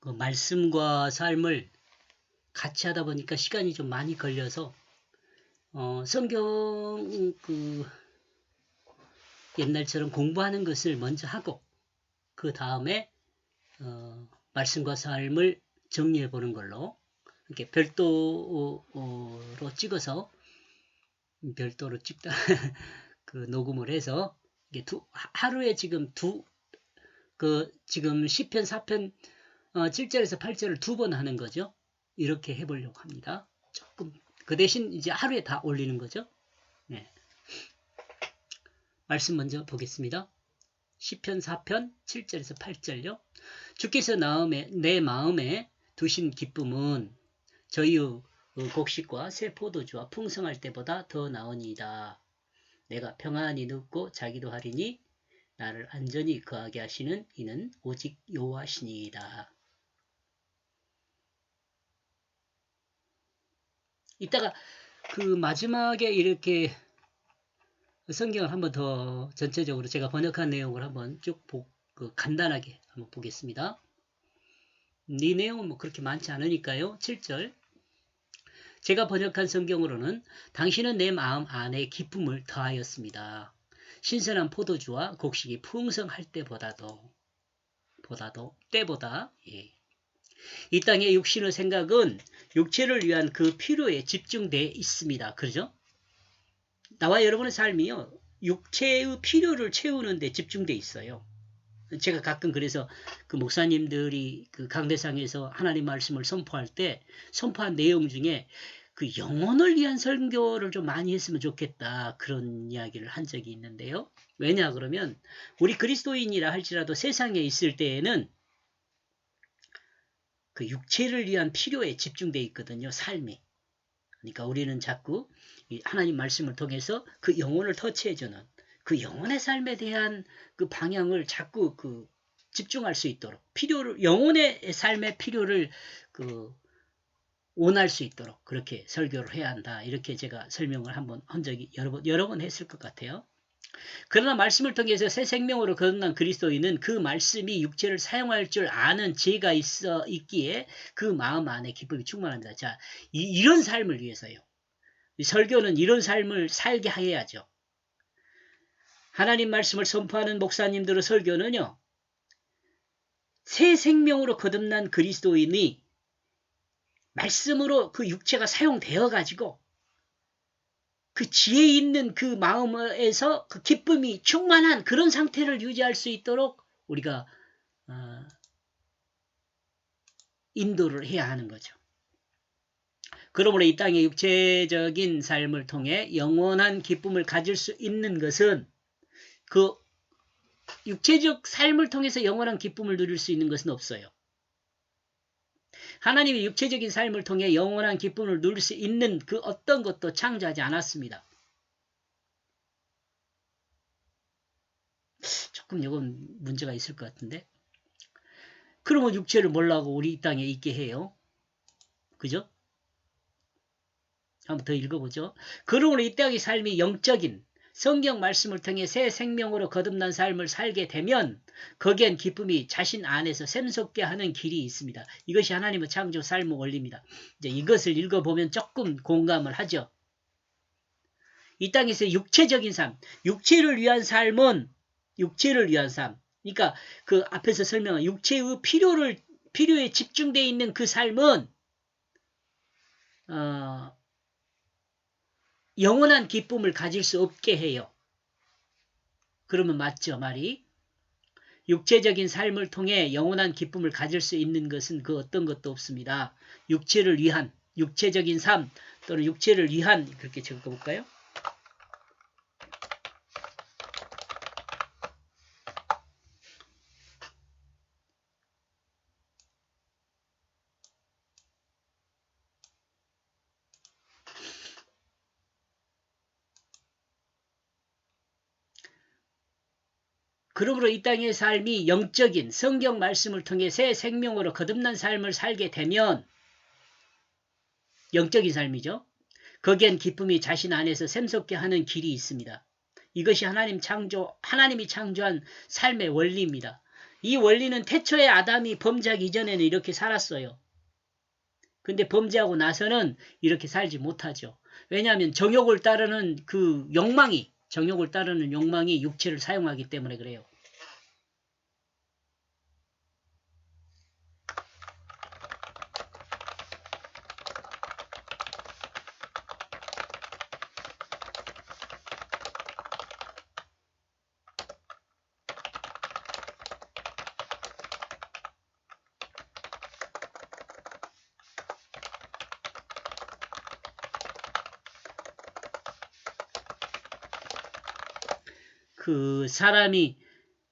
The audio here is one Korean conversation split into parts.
그 말씀과 삶을 같이 하다 보니까 시간이 좀 많이 걸려서 성경 옛날처럼 공부하는 것을 먼저 하고 그 다음에 말씀과 삶을 정리해 보는 걸로 이렇게 별도로 찍어서 별도로 찍다 그 녹음을 해서 이게 하루에 지금 지금 시편 4편 7절에서 8절을 2번 하는 거죠. 이렇게 해보려고 합니다. 조금 그 대신 이제 하루에 다 올리는 거죠. 네. 말씀 먼저 보겠습니다. 시편 4편 7절에서 8절요. 주께서 내 마음에 두신 기쁨은 저희의 곡식과 새 포도주와 풍성할 때보다 더 나으니이다. 내가 평안히 눕고 자기도 하리니 나를 안전히 거하게 하시는 이는 오직 여호와시니이다. 이따가 그 마지막에 이렇게 성경을 한번 더 전체적으로 제가 번역한 내용을 한번 쭉 간단하게 한번 보겠습니다. 이 내용은 뭐 그렇게 많지 않으니까요. 7절. 제가 번역한 성경으로는 당신은 내 마음 안에 기쁨을 더하였습니다. 신선한 포도주와 곡식이 풍성할 때보다 예. 이 땅의 육신의 생각은 육체를 위한 그 필요에 집중되어 있습니다. 그러죠? 나와 여러분의 삶이요. 육체의 필요를 채우는 데 집중되어 있어요. 제가 가끔 그래서 그 목사님들이 그 강대상에서 하나님 말씀을 선포할 때 선포한 내용 중에 그 영혼을 위한 설교를 좀 많이 했으면 좋겠다. 그런 이야기를 한 적이 있는데요. 왜냐 그러면 우리 그리스도인이라 할지라도 세상에 있을 때에는 그 육체를 위한 필요에 집중되어 있거든요. 삶이. 그러니까 우리는 자꾸 하나님 말씀을 통해서 그 영혼을 터치해주는 그 영혼의 삶에 대한 그 방향을 자꾸 집중할 수 있도록 영혼의 삶의 필요를 원할 수 있도록 그렇게 설교를 해야 한다. 이렇게 제가 설명을 한번 한 적이 여러 번 했을 것 같아요. 그러나 말씀을 통해서 새 생명으로 거듭난 그리스도인은 그 말씀이 육체를 사용할 줄 아는 지혜가 있기에 그 마음 안에 기쁨이 충만합니다. 자, 이런 삶을 위해서요. 설교는 이런 삶을 살게 해야죠. 하나님 말씀을 선포하는 목사님들의 설교는요. 새 생명으로 거듭난 그리스도인이 말씀으로 그 육체가 사용되어 가지고 그 지혜 있는 그 마음에서 그 기쁨이 충만한 그런 상태를 유지할 수 있도록 우리가 인도를 해야 하는 거죠. 그러므로 이 땅의 육체적인 삶을 통해 영원한 기쁨을 가질 수 있는 것은 그 육체적 삶을 통해서 영원한 기쁨을 누릴 수 있는 것은 없어요. 하나님이 육체적인 삶을 통해 영원한 기쁨을 누릴 수 있는 그 어떤 것도 창조하지 않았습니다. 조금 이건 문제가 있을 것 같은데. 그러면 육체를 몰라고 우리 이 땅에 있게 해요. 그죠? 한번 더 읽어보죠. 그러므로 이 땅의 삶이 영적인 성경 말씀을 통해 새 생명으로 거듭난 삶을 살게 되면 거기엔 기쁨이 자신 안에서 샘솟게 하는 길이 있습니다. 이것이 하나님의 창조 삶의 원리입니다. 이제 이것을 읽어보면 조금 공감을 하죠. 이 땅에서 육체적인 삶, 육체를 위한 삶은 육체를 위한 삶. 그러니까 그 앞에서 설명한 육체의 필요에 집중되어 있는 그 삶은 영원한 기쁨을 가질 수 없게 해요. 그러면 맞죠, 말이? 육체적인 삶을 통해 영원한 기쁨을 가질 수 있는 것은 그 어떤 것도 없습니다. 육체를 위한, 육체적인 삶 또는 육체를 위한 그렇게 적어볼까요? 그러므로 이 땅의 삶이 영적인 성경 말씀을 통해 새 생명으로 거듭난 삶을 살게 되면 영적인 삶이죠. 거기엔 기쁨이 자신 안에서 샘솟게 하는 길이 있습니다. 이것이 하나님이 창조한 삶의 원리입니다. 이 원리는 태초에 아담이 범죄하기 이전에는 이렇게 살았어요. 근데 범죄하고 나서는 이렇게 살지 못하죠. 왜냐하면 정욕을 따르는 정욕을 따르는 욕망이 육체를 사용하기 때문에 그래요.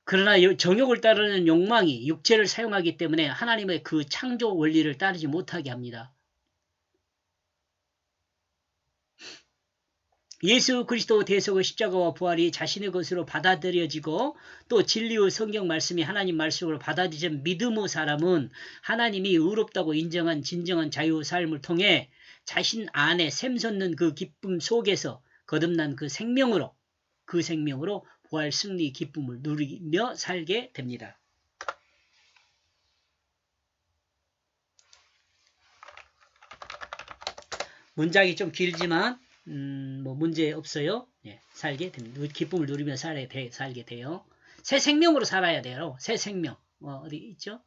그러나 정욕을 따르는 욕망이 육체를 사용하기 때문에 하나님의 그 창조 원리를 따르지 못하게 합니다. 예수 그리스도 대속의 십자가와 부활이 자신의 것으로 받아들여지고 또 진리의 성경 말씀이 하나님 말씀으로 받아들여진 믿음의 사람은 하나님이 의롭다고 인정한 진정한 자유의 삶을 통해 자신 안에 샘솟는 그 기쁨 속에서 거듭난 그 생명으로 부활 승리 기쁨을 누리며 살게 됩니다. 문장이 좀 길지만 문제 없어요. 예, 살게 됩니다. 기쁨을 누리며 살게 돼요. 새 생명으로 살아야 돼요. 새 생명. 어디 있죠?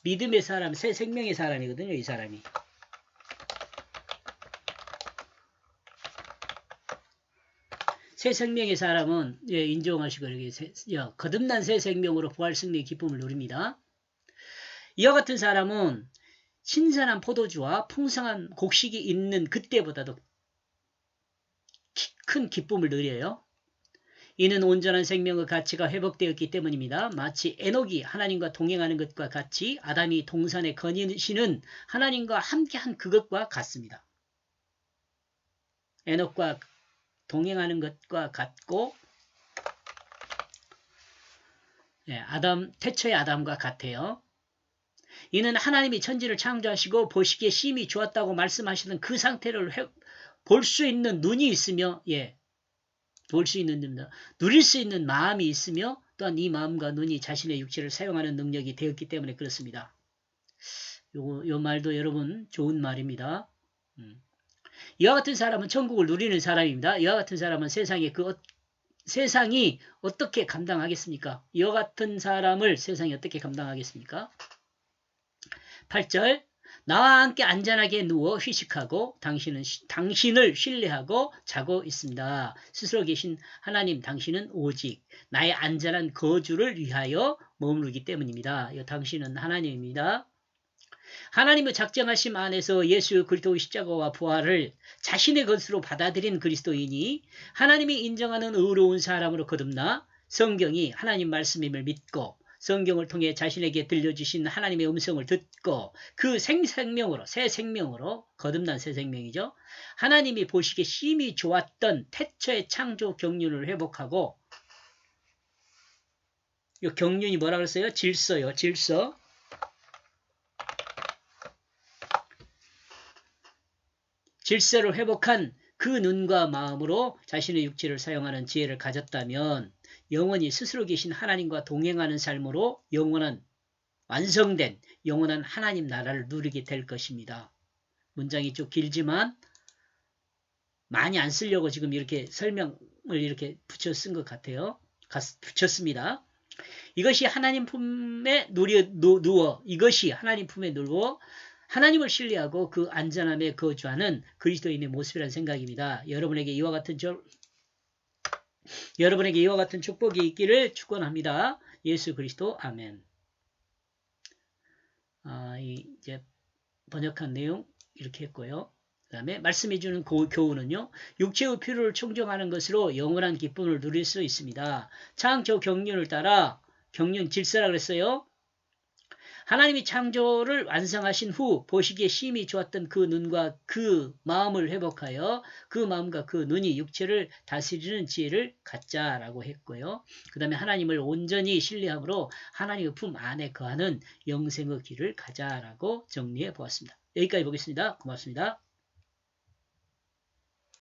믿음의 사람, 새 생명의 사람이거든요. 이 사람이. 새 생명의 사람은 인정하시고 거듭난 새 생명으로 부활 승리의 기쁨을 누립니다. 이와 같은 사람은 신선한 포도주와 풍성한 곡식이 있는 그때보다도 큰 기쁨을 누려요. 이는 온전한 생명의 가치가 회복되었기 때문입니다. 마치 에녹이 하나님과 동행하는 것과 같이 아담이 동산에 거니시는 하나님과 함께한 그것과 같습니다. 에녹과 동행하는 것과 같고 태초의 아담과 같아요. 이는 하나님이 천지를 창조하시고 보시기에 심히 좋았다고 말씀하시던 그 상태를 볼 수 있는 눈이 있으며 볼 수 있는 눈, 누릴 수 있는 마음이 있으며 또한 이 마음과 눈이 자신의 육체를 사용하는 능력이 되었기 때문에 그렇습니다. 요 말도 여러분 좋은 말입니다. 이와 같은 사람은 천국을 누리는 사람입니다. 이와 같은 사람은 세상이 어떻게 감당하겠습니까? 이와 같은 사람을 세상이 어떻게 감당하겠습니까? 8절 나와 함께 안전하게 누워 휴식하고 당신을 신뢰하고 자고 있습니다. 스스로 계신 하나님 당신은 오직 나의 안전한 거주를 위하여 머무르기 때문입니다. 이 당신은 하나님입니다. 하나님의 작정하심 안에서 예수 그리스도의 십자가와 부활을 자신의 것으로 받아들인 그리스도인이 하나님이 인정하는 의로운 사람으로 거듭나 성경이 하나님 말씀임을 믿고 성경을 통해 자신에게 들려주신 하나님의 음성을 듣고 그 새 생명으로 거듭난 새 생명이죠. 하나님이 보시기에 심히 좋았던 태초의 창조 경륜을 회복하고 이 경륜이 뭐라 그랬어요? 질서요. 질서. 질서를 회복한 그 눈과 마음으로 자신의 육체를 사용하는 지혜를 가졌다면 영원히 스스로 계신 하나님과 동행하는 삶으로 완성된 영원한 하나님 나라를 누리게 될 것입니다. 문장이 좀 길지만 많이 안 쓰려고 지금 이렇게 설명을 이렇게 붙여 쓴 것 같아요. 붙였습니다. 이것이 하나님 품에 누워 하나님을 신뢰하고 그 안전함에 거주하는 그리스도인의 모습이라는 생각입니다. 여러분에게 이와 같은 축복이 있기를 축원합니다. 예수 그리스도 아멘. 이제 번역한 내용 이렇게 했고요. 그 다음에 말씀해 주는 교훈은요. 육체의 필요를 충족하는 것으로 영원한 기쁨을 누릴 수 있습니다. 창조 경륜을 따라 경륜 질서라 그랬어요. 하나님이 창조를 완성하신 후 보시기에 심히 좋았던 그 눈과 그 마음을 회복하여 그 마음과 그 눈이 육체를 다스리는 지혜를 갖자라고 했고요. 그 다음에 하나님을 온전히 신뢰함으로 하나님의 품 안에 거하는 영생의 길을 가자라고 정리해 보았습니다. 여기까지 보겠습니다. 고맙습니다.